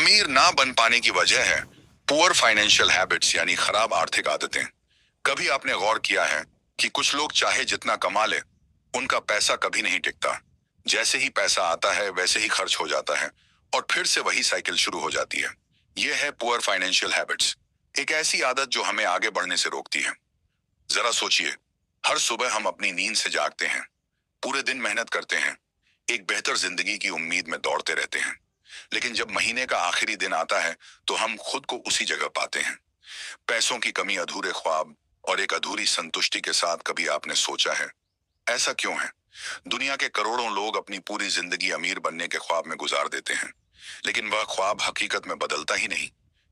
अमीर ना बन पाने की वजह है पुअर फाइनेंशियल हैबिट्स यानी खराब आर्थिक आदतें। कभी आपने गौर किया है कि कुछ लोग चाहे जितना कमा ले, उनका पैसा कभी नहीं टिकता। जैसे ही पैसा आता है वैसे ही खर्च हो जाता है और फिर से वही साइकिल शुरू हो जाती है। यह है पुअर फाइनेंशियल हैबिट्स, एक ऐसी आदत जो हमें आगे बढ़ने से रोकती है। जरा सोचिए, हर सुबह हम अपनी नींद से जागते हैं, पूरे दिन मेहनत करते हैं, एक बेहतर जिंदगी की उम्मीद में दौड़ते रहते हैं। लेकिन जब महीने का आखिरी दिन आता है तो हम खुद को उसी जगह पाते हैं। पैसों की कमी, अधूरे ख्वाब और एक अधूरी संतुष्टि के साथ। कभी आपने सोचा है ऐसा क्यों है? दुनिया के करोड़ों लोग अपनी पूरी जिंदगी अमीर बनने के ख्वाब में गुजार देते हैं, लेकिन वह ख्वाब हकीकत में बदलता ही नहीं।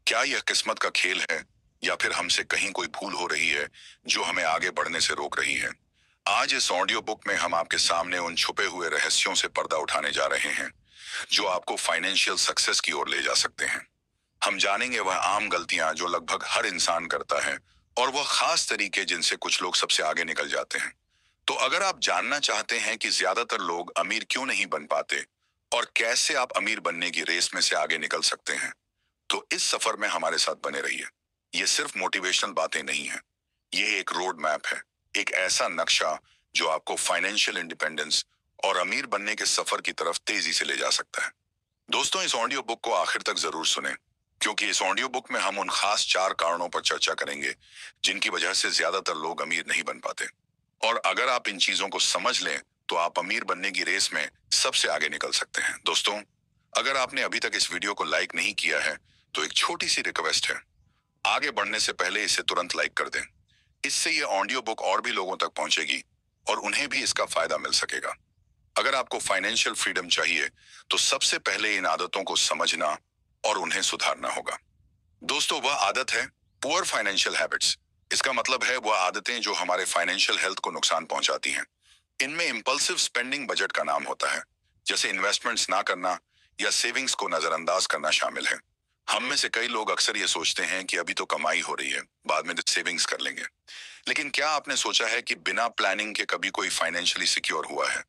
क्या यह किस्मत का खेल है या फिर हमसे कहीं कोई भूल हो रही है जो हमें आगे बढ़ने से रोक रही है? आज इस ऑडियो बुक में हम आपके सामने उन छुपे हुए रहस्यों से पर्दा उठाने जा रहे हैं जो आपको फाइनेंशियल सक्सेस की ओर ले जा सकते हैं। हम जानेंगे वह आम गलतियां जो लगभग हर इंसान करता है और वह खास तरीके जिनसे कुछ लोग सबसे आगे निकल जाते हैं। तो अगर आप जानना चाहते हैं कि ज्यादातर लोग अमीर क्यों नहीं बन पाते और कैसे आप अमीर बनने की रेस में से आगे निकल सकते हैं, तो इस सफर में हमारे साथ बने रहिए। ये सिर्फ मोटिवेशनल बातें नहीं है, ये एक रोड मैप है, एक ऐसा नक्शा जो आपको फाइनेंशियल इंडिपेंडेंस और अमीर बनने के सफर की तरफ तेजी से ले जा सकता है। दोस्तों, इस ऑडियो बुक को आखिर तक जरूर सुनें, क्योंकि इस ऑडियो बुक में हम उन खास 4 कारणों पर चर्चा करेंगे जिनकी वजह से ज्यादातर लोग अमीर नहीं बन पाते। और अगर आप इन चीजों को समझ लें तो आप अमीर बनने की रेस में सबसे आगे निकल सकते हैं। दोस्तों, अगर आपने अभी तक इस वीडियो को लाइक नहीं किया है तो एक छोटी सी रिक्वेस्ट है, आगे बढ़ने से पहले इसे तुरंत लाइक कर दें। इससे ये ऑडियो बुक और भी लोगों तक पहुंचेगी और उन्हें भी इसका फायदा मिल सकेगा। अगर आपको फाइनेंशियल फ्रीडम चाहिए तो सबसे पहले इन आदतों को समझना और उन्हें सुधारना होगा। दोस्तों, वह आदत है पुअर फाइनेंशियल हैबिट्स। इसका मतलब है वह आदतें जो हमारे फाइनेंशियल हेल्थ को नुकसान पहुंचाती हैं। इनमें इंपल्सिव स्पेंडिंग बजट का नाम होता है, जैसे इन्वेस्टमेंट्स ना करना या सेविंग्स को नजरअंदाज करना शामिल है। हम में से कई लोग अक्सर ये सोचते हैं कि अभी तो कमाई हो रही है, बाद में सेविंग्स कर लेंगे। लेकिन क्या आपने सोचा है कि बिना प्लानिंग के कभी कोई फाइनेंशियली सिक्योर हुआ है?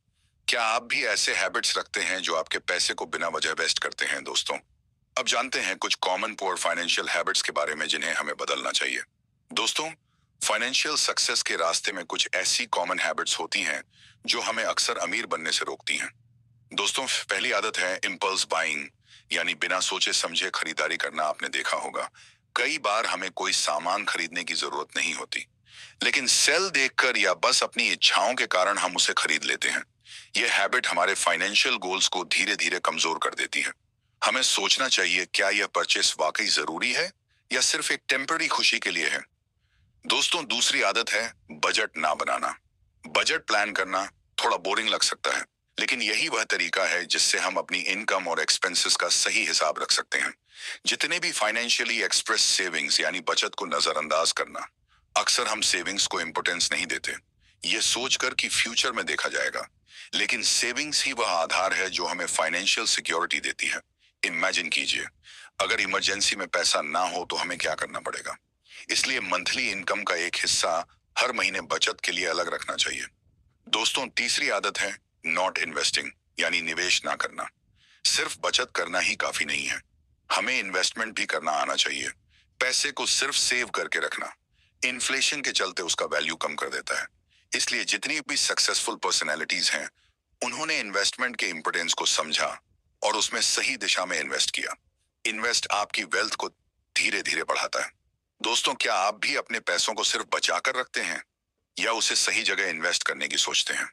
क्या आप भी ऐसे हैबिट्स रखते हैं जो आपके पैसे को बिना वजह वेस्ट करते हैं? दोस्तों, अब जानते हैं कुछ कॉमन पुअर फाइनेंशियल हैबिट्स के बारे में जिन्हें हमें बदलना चाहिए। दोस्तों, फाइनेंशियल सक्सेस के रास्ते में कुछ ऐसी कॉमन हैबिट्स होती हैं जो हमें अक्सर अमीर बनने से रोकती हैं। दोस्तों, पहली आदत है इम्पल्स बाइंग, यानी बिना सोचे समझे खरीदारी करना। आपने देखा होगा, कई बार हमें कोई सामान खरीदने की जरूरत नहीं होती, लेकिन सेल देखकर या बस अपनी इच्छाओं के कारण हम उसे खरीद लेते हैं। यह हैबिट हमारे फाइनेंशियल गोल्स को धीरे धीरे कमजोर कर देती है। हमें सोचना चाहिए, क्या यह परचेस वाकई जरूरी है या सिर्फ एक टेम्पररी खुशी के लिए है? दोस्तों, दूसरी आदत है बजट ना बनाना। बजट प्लान करना थोड़ा बोरिंग लग सकता है, लेकिन यही वह तरीका है जिससे हम अपनी इनकम और एक्सपेंसेस का सही हिसाब रख सकते हैं। जितने भी फाइनेंशियली एक्सप्रेस सेविंग्स यानी बचत को नजरअंदाज करना। अक्सर हम सेविंग्स को इंपोर्टेंस नहीं देते, ये सोचकर कि फ्यूचर में देखा जाएगा। लेकिन सेविंग्स ही वह आधार है जो हमें फाइनेंशियल सिक्योरिटी देती है। इमेजिन कीजिए, अगर इमरजेंसी में पैसा ना हो तो हमें क्या करना पड़ेगा। इसलिए मंथली इनकम का एक हिस्सा हर महीने बचत के लिए अलग रखना चाहिए। दोस्तों, तीसरी आदत है नॉट इन्वेस्टिंग, यानी निवेश ना करना। सिर्फ बचत करना ही काफी नहीं है, हमें इन्वेस्टमेंट भी करना आना चाहिए। पैसे को सिर्फ सेव करके रखना इन्फ्लेशन के चलते उसका वैल्यू कम कर देता है। इसलिए जितनी भी सक्सेसफुल पर्सनैलिटीज हैं, उन्होंने इन्वेस्टमेंट के इंपोर्टेंस को समझा और उसमें सही दिशा में इन्वेस्ट किया। इन्वेस्ट आपकी वेल्थ को धीरे धीरे बढ़ाता है। दोस्तों, क्या आप भी अपने पैसों को सिर्फ बचा कर रखते हैं या उसे सही जगह इन्वेस्ट करने की सोचते हैं?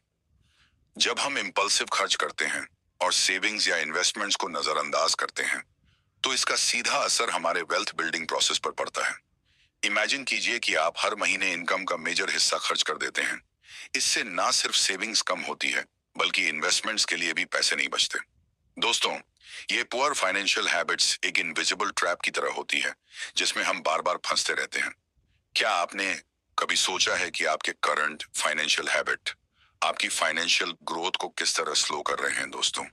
जब हम इम्पल्सिव खर्च करते हैं और सेविंग्स या इन्वेस्टमेंट्स को नजरअंदाज करते हैं, तो इसका सीधा असर हमारे वेल्थ बिल्डिंग प्रोसेस पर पड़ता है। इमेजिन कीजिए कि आप हर महीने इनकम का मेजर हिस्सा खर्च कर देते हैं। इससे ना सिर्फ सेविंग्स कम होती है, बल्कि इन्वेस्टमेंट्स के लिए भी पैसे नहीं बचते। दोस्तों, ये पुअर फाइनेंशियल हैबिट्स एक इनविजिबल ट्रैप की तरह होती है जिसमें हम बार बार फंसते रहते हैं। क्या आपने कभी सोचा है कि आपके करंट फाइनेंशियल हैबिट आपकी फाइनेंशियल ग्रोथ को किस तरह स्लो कर रहे हैं? दोस्तों,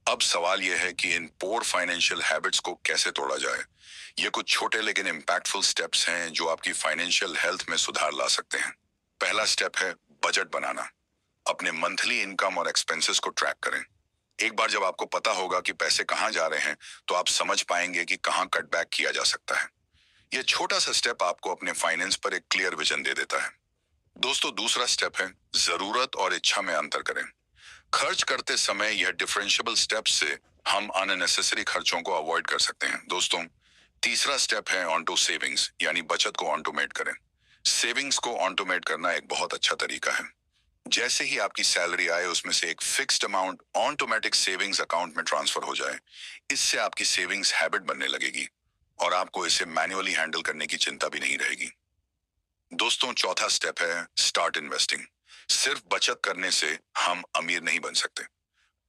अब सवाल यह है कि इन पुअर फाइनेंशियल हैबिट्स को कैसे तोड़ा जाए। ये कुछ छोटे लेकिन इम्पैक्टफुल स्टेप्स हैं जो आपकी फाइनेंशियल हेल्थ में सुधार ला सकते हैं। पहला स्टेप है बजट बनाना। अपने मंथली इनकम और एक्सपेंसेस को ट्रैक करें। एक बार जब आपको पता होगा कि पैसे कहाँ जा रहे हैं, तो आप समझ पाएंगे कि कहाँ कटबैक किया जा सकता है। यह छोटा सा स्टेप आपको अपने फाइनेंस पर एक क्लियर विजन दे देता है। दोस्तों, दूसरा स्टेप है जरूरत और इच्छा में अंतर करें। खर्च करते समय यह डिफरेंशियबल स्टेप से हम अननेसेसरी खर्चों को अवॉइड कर सकते हैं। दोस्तों, तीसरा स्टेप है ऑन सेविंग्स, यानी बचत को ऑटोमेट करें। सेविंग्स को ऑटोमेट करना एक बहुत अच्छा तरीका है। जैसे ही आपकी सैलरी आए, उसमें से एक fixed amount automatic savings account में ट्रांसफर हो जाए। इससे आपकी सेविंग्स हैबिट बनने लगेगी और आपको इसे मैन्युअली हैंडल करने की चिंता भी नहीं रहेगी। दोस्तों, चौथा स्टेप है स्टार्ट इन्वेस्टिंग। सिर्फ बचत करने से हम अमीर नहीं बन सकते।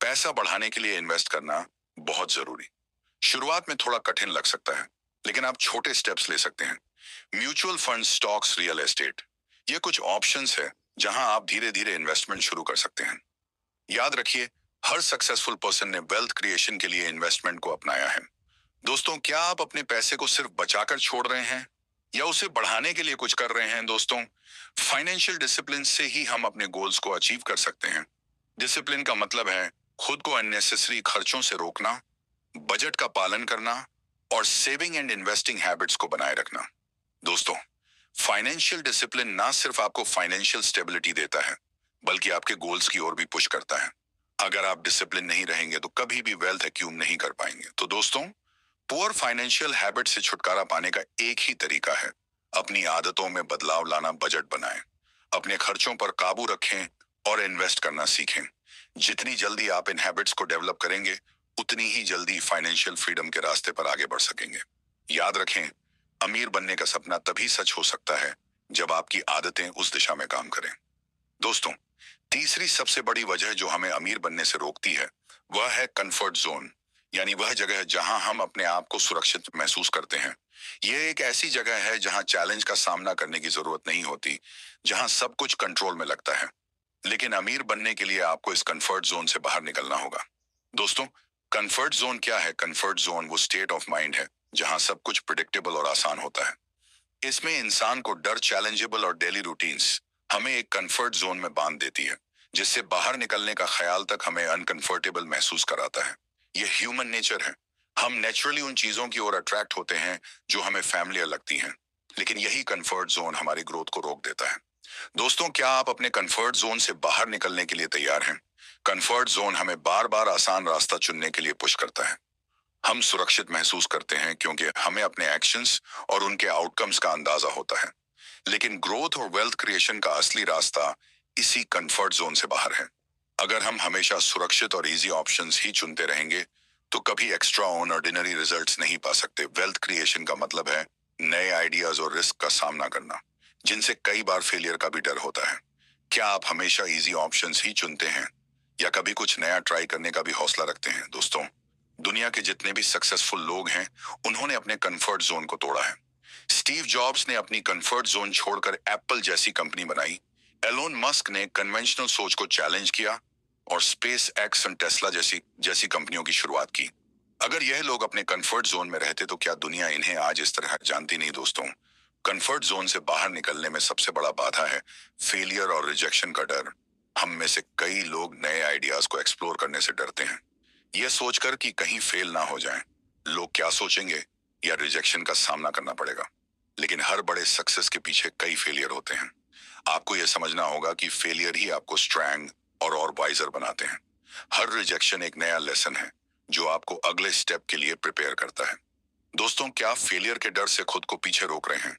पैसा बढ़ाने के लिए इन्वेस्ट करना बहुत जरूरी। शुरुआत में थोड़ा कठिन लग सकता है, लेकिन आप छोटे स्टेप्स ले सकते हैं। Mutual fund, stocks, real estate, ये कुछ ऑप्शंस है जहां आप धीरे धीरे इन्वेस्टमेंट शुरू कर सकते हैं। याद रखिए, हर सक्सेसफुल पर्सन ने वेल्थ क्रिएशन के लिए इन्वेस्टमेंट को अपनाया है। दोस्तों, क्या आप अपने पैसे को सिर्फ बचाकर छोड़ रहे हैं या उसे बढ़ाने के लिए कुछ कर रहे हैं? दोस्तों, फाइनेंशियल डिसिप्लिन से ही हम अपने गोल्स को अचीव कर सकते हैं। डिसिप्लिन का मतलब है खुद को अननेसेसरी खर्चों से रोकना, बजट का पालन करना और सेविंग एंड इन्वेस्टिंग हैबिट्स को बनाए रखना। दोस्तों, फाइनेंशियल डिसिप्लिन ना सिर्फ आपको फाइनेंशियल स्टेबिलिटी देता है, बल्कि आपके गोल्स की ओर भी पुश करता है। अगर आप डिसिप्लिन नहीं रहेंगे तो कभी भी वेल्थ एक्यूम नहीं कर पाएंगे। तो दोस्तों, पुअर फाइनेंशियल हैबिट से छुटकारा पाने का एक ही तरीका है, अपनी आदतों में बदलाव लाना, बजट बनाएं, अपने खर्चों पर काबू रखें और इन्वेस्ट करना सीखें। जितनी जल्दी आप इन हैबिट्स को डेवलप करेंगे, उतनी ही जल्दी फाइनेंशियल फ्रीडम के रास्ते पर आगे बढ़ सकेंगे। याद रखें, अमीर बनने का सपना तभी सच हो सकता है जब आपकी आदतें उस दिशा में काम करें। दोस्तों, तीसरी सबसे बड़ी वजह जो हमें अमीर बनने से रोकती है, वह है कंफर्ट जोन, यानी वह जगह जहां हम अपने आप को सुरक्षित महसूस करते हैं। यह एक ऐसी जगह है जहां चैलेंज का सामना करने की जरूरत नहीं होती, जहां सब कुछ कंट्रोल में लगता है। लेकिन अमीर बनने के लिए आपको इस कंफर्ट जोन से बाहर निकलना होगा। दोस्तों, कंफर्ट जोन क्या है? कंफर्ट जोन वो स्टेट ऑफ माइंड है जहां सब कुछ प्रिडिक्टेबल और आसान होता है। इसमें इंसान को डर, चैलेंजेबल और डेली रूटीन्स हमें एक कंफर्ट जोन में बांध देती है, जिससे बाहर निकलने का ख्याल तक हमें अनकंफर्टेबल महसूस कराता है। यह ह्यूमन नेचर है। हम नेचुरली उन चीजों की ओर अट्रैक्ट होते हैं जो हमें फैमिलियर लगती हैं, लेकिन यही कंफर्ट जोन हमारी ग्रोथ को रोक देता है। दोस्तों, क्या आप अपने कंफर्ट जोन से बाहर निकलने के लिए तैयार हैं? कंफर्ट जोन हमें बार बार आसान रास्ता चुनने के लिए पुश करता है। हम सुरक्षित महसूस करते हैं क्योंकि हमें अपने एक्शंस और उनके आउटकम्स का अंदाजा होता है। लेकिन ग्रोथ और वेल्थ क्रिएशन का असली रास्ता इसी कंफर्ट जोन से बाहर है। अगर हम हमेशा सुरक्षित और इजी ऑप्शंस ही चुनते रहेंगे, तो कभी एक्स्ट्रा ऑर्डिनरी रिजल्ट्स नहीं पा सकते। वेल्थ क्रिएशन का मतलब है नए आइडियाज और रिस्क का सामना करना, जिनसे कई बार फेलियर का भी डर होता है। क्या आप हमेशा इजी ऑप्शंस ही चुनते हैं या कभी कुछ नया ट्राई करने का भी हौसला रखते हैं? दोस्तों, दुनिया के जितने भी सक्सेसफुल लोग हैं, उन्होंने अपने कंफर्ट जोन को तोड़ा है। स्टीव जॉब्स ने अपनी कंफर्ट जोन छोड़कर एप्पल जैसी कंपनी बनाई। एलोन मस्क ने कन्वेंशनल सोच को चैलेंज किया और स्पेस एक्स और टेस्ला जैसी जैसी कंपनियों की शुरुआत की। अगर यह लोग अपने कंफर्ट जोन में रहते तो क्या दुनिया इन्हें आज इस तरह जानती नहीं? दोस्तों, कंफर्ट जोन से बाहर निकलने में सबसे बड़ा बाधा है फेलियर और रिजेक्शन का डर। हम में से कई लोग नए आइडियाज को एक्सप्लोर करने से डरते हैं, यह सोचकर कि कहीं फेल ना हो जाएं, लोग क्या सोचेंगे या रिजेक्शन का सामना करना पड़ेगा। लेकिन हर बड़े सक्सेस के पीछे कई फेलियर होते हैं। आपको यह समझना होगा कि फेलियर ही आपको स्ट्रांग और वाइजर बनाते हैं। हर रिजेक्शन एक नया लेसन है जो आपको अगले स्टेप के लिए प्रिपेयर करता है। दोस्तों, क्या आप फेलियर के डर से खुद को पीछे रोक रहे हैं?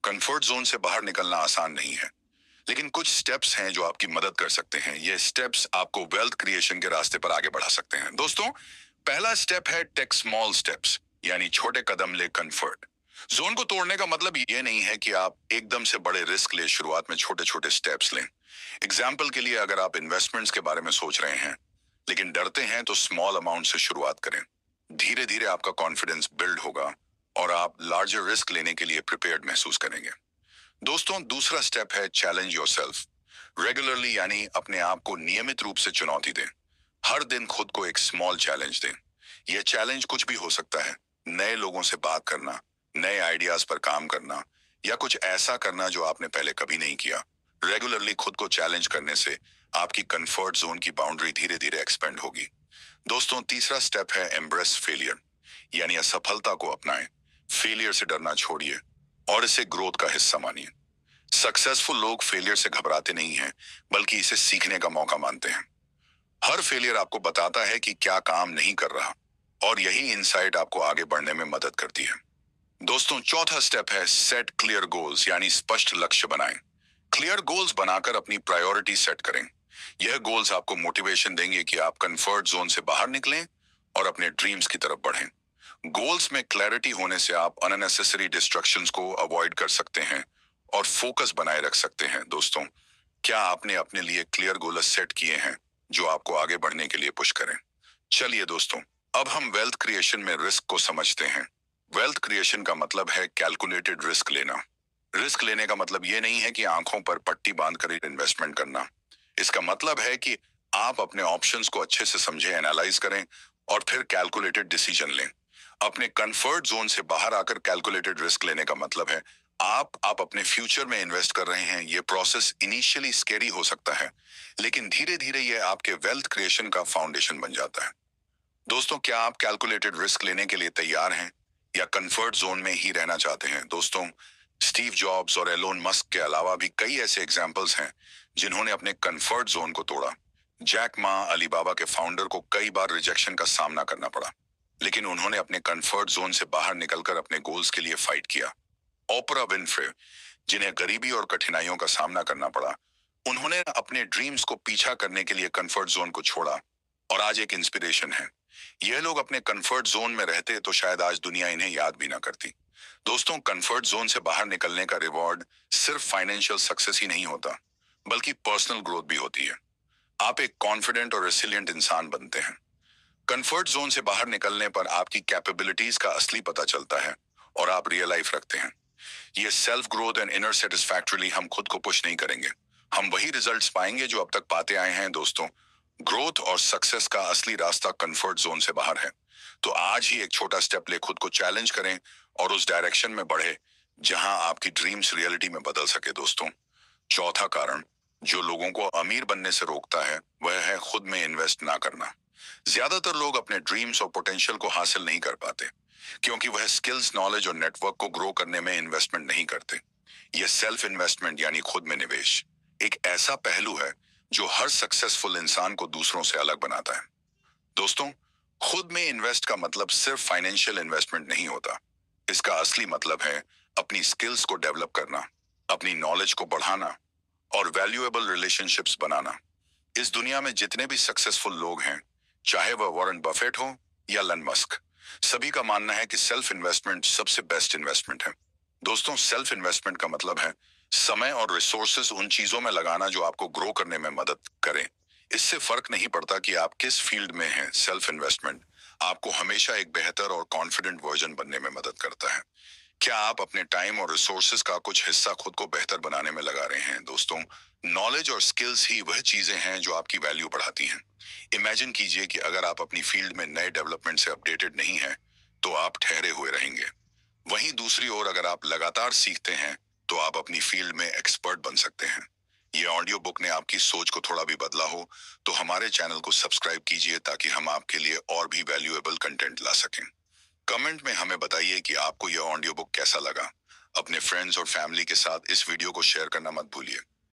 कंफर्ट जोन से बाहर निकलना आसान नहीं है, लेकिन कुछ स्टेप्स हैं जो आपकी मदद कर सकते हैं। ये स्टेप्स आपको वेल्थ क्रिएशन के रास्ते पर आगे बढ़ा सकते हैं। दोस्तों, पहला स्टेप है टेक स्मॉल स्टेप्स, यानी छोटे कदम ले। कंफर्ट जोन को तोड़ने का मतलब ये नहीं है कि आप एकदम से बड़े रिस्क ले, शुरुआत में छोटे छोटे स्टेप्स लें। एग्जाम्पल के लिए, अगर आप इन्वेस्टमेंट्स के बारे में सोच रहे हैं लेकिन डरते हैं, तो स्मॉल अमाउंट से शुरुआत करें। धीरे धीरे आपका कॉन्फिडेंस बिल्ड होगा और आप लार्जर रिस्क लेने के लिए प्रिपेयर्ड महसूस करेंगे। दोस्तों, दूसरा स्टेप है चैलेंज योरसेल्फ रेगुलरली, यानी अपने आप को नियमित रूप से चुनौती दें। हर दिन खुद को एक स्मॉल चैलेंज दें। यह चैलेंज कुछ भी हो सकता है, नए लोगों से बात करना, नए आइडियाज पर काम करना या कुछ ऐसा करना जो आपने पहले कभी नहीं किया। रेगुलरली खुद को चैलेंज करने से आपकी कंफर्ट जोन की बाउंड्री धीरे धीरे एक्सपेंड होगी। दोस्तों तीसरा स्टेप है एम्ब्रेस फेलियर, यानी असफलता को अपनाएं। फेलियर से डरना छोड़िए और इसे ग्रोथ का हिस्सा मानिए। सक्सेसफुल लोग फेलियर से घबराते नहीं हैं, बल्कि इसे सीखने का मौका मानते हैं। हर फेलियर आपको बताता है कि क्या काम नहीं कर रहा, और यही इंसाइट आपको आगे बढ़ने में मदद करती है। दोस्तों चौथा स्टेप है सेट क्लियर गोल्स, यानी स्पष्ट लक्ष्य बनाएं। क्लियर गोल्स बनाकर अपनी प्रायोरिटी सेट करें। यह गोल्स आपको मोटिवेशन देंगे कि आप कंफर्ट जोन से बाहर निकलें और अपने ड्रीम्स की तरफ बढ़ें। गोल्स में क्लैरिटी होने से आप अननेसेसरी डिस्ट्रक्शंस को अवॉइड कर सकते हैं और फोकस बनाए रख सकते हैं। दोस्तों, क्या आपने अपने लिए क्लियर गोल्स सेट किए हैं जो आपको आगे बढ़ने के लिए पुश करें? चलिए दोस्तों, अब हम वेल्थ क्रिएशन में रिस्क को समझते हैं। वेल्थ क्रिएशन का मतलब है कैलकुलेटेड रिस्क लेना। रिस्क लेने का मतलब ये नहीं है कि आंखों पर पट्टी बांधकर इन्वेस्टमेंट करना। इसका मतलब है कि आप अपने ऑप्शंस को अच्छे से समझें, एनालाइज करें और फिर कैलकुलेटेड डिसीजन लें। अपने कंफर्ट जोन से बाहर आकर कैलकुलेटेड रिस्क लेने का मतलब है आप अपने फ्यूचर में इन्वेस्ट कर रहे हैं। ये प्रोसेस इनिशियली स्केरी हो सकता है, लेकिन धीरे धीरे ये आपके वेल्थ क्रिएशन का फाउंडेशन बन जाता है। दोस्तों, क्या आप कैलकुलेटेड रिस्क लेने के लिए तैयार हैं या कंफर्ट जोन में ही रहना चाहते हैं? दोस्तों, स्टीव जॉब्स और एलोन मस्क के अलावा भी कई ऐसे एग्जाम्पल्स हैं जिन्होंने अपने कंफर्ट जोन को तोड़ा। जैक मा अलीबाबा के फाउंडर को कई बार रिजेक्शन का सामना करना पड़ा, लेकिन उन्होंने अपने कंफर्ट जोन से बाहर निकलकर अपने गोल्स के लिए फाइट किया। ओपरा विनफ्रे, जिन्हें गरीबी और कठिनाइयों का सामना करना पड़ा, उन्होंने अपने ड्रीम्स को पीछा करने के लिए कंफर्ट जोन को छोड़ा और आज एक इंस्पिरेशन है। यह लोग अपने कंफर्ट जोन में रहते तो शायद आज दुनिया इन्हें याद भी ना करती। दोस्तों, कंफर्ट जोन से बाहर निकलने का रिवॉर्ड सिर्फ फाइनेंशियल सक्सेस ही नहीं होता, बल्कि पर्सनल ग्रोथ भी होती है। आप एक कॉन्फिडेंट और रेसिलिएंट इंसान बनते हैं। कंफर्ट जोन से बाहर निकलने पर आपकी कैपेबिलिटीज का असली पता चलता है और आप रियल लाइफ रखते हैं। ये सेल्फ ग्रोथ एंड इनर सेटिस्फैक्टरली हम खुद को पुश नहीं करेंगे, हम वही रिजल्ट्स पाएंगे जो अब तक पाते आए हैं। दोस्तों, ग्रोथ और सक्सेस का असली रास्ता कंफर्ट जोन से बाहर है। तो आज ही एक छोटा स्टेप ले खुद को चैलेंज करें और उस डायरेक्शन में बढ़े जहां आपकी ड्रीम्स रियलिटी में बदल सके। दोस्तों, चौथा कारण जो लोगों को अमीर बनने से रोकता है वह है खुद में इन्वेस्ट ना करना। ज्यादातर लोग अपने ड्रीम्स और पोटेंशियल को हासिल नहीं कर पाते क्योंकि वह स्किल्स, नॉलेज और नेटवर्क को ग्रो करने में इन्वेस्टमेंट नहीं करते। यह सेल्फ इन्वेस्टमेंट यानी खुद में निवेश एक ऐसा पहलू है जो हर सक्सेसफुल इंसान को दूसरों से अलग बनाता है। दोस्तों, खुद में इन्वेस्ट का मतलब सिर्फ फाइनेंशियल इन्वेस्टमेंट नहीं होता। इसका असली मतलब है अपनी स्किल्स को डेवलप करना, अपनी नॉलेज को बढ़ाना और वैल्यूएबल रिलेशनशिप्स बनाना। इस दुनिया में जितने भी सक्सेसफुल लोग हैं, चाहे वह वॉरेन बफेट हो या लन मस्क, सभी का मानना है कि सेल्फ इन्वेस्टमेंट सबसे बेस्ट इन्वेस्टमेंट है। दोस्तों, सेल्फ इन्वेस्टमेंट का मतलब है समय और रिसोर्सेस उन चीजों में लगाना जो आपको ग्रो करने में मदद करें। इससे फर्क नहीं पड़ता कि आप किस फील्ड में हैं, सेल्फ इन्वेस्टमेंट आपको हमेशा एक बेहतर और कॉन्फिडेंट वर्जन बनने में मदद करता है। क्या आप अपने टाइम और रिसोर्सेज का कुछ हिस्सा खुद को बेहतर बनाने में लगा रहे हैं? दोस्तों, नॉलेज और स्किल्स ही वह चीजें हैं जो आपकी वैल्यू बढ़ाती हैं। इमेजिन कीजिए कि अगर आप अपनी फील्ड में नए डेवलपमेंट से अपडेटेड नहीं हैं, तो आप ठहरे हुए रहेंगे। वहीं दूसरी ओर अगर आप लगातार सीखते हैं, तो आप अपनी फील्ड में एक्सपर्ट बन सकते हैं। ये ऑडियो बुक ने आपकी सोच को थोड़ा भी बदला हो, तो हमारे चैनल को सब्सक्राइब कीजिए ताकि हम आपके लिए और भी वैल्यूएबल कंटेंट ला सकें। कमेंट में हमें बताइए कि आपको यह ऑडियो बुक कैसा लगा। अपने फ्रेंड्स और फैमिली के साथ इस वीडियो को शेयर करना मत भूलिए।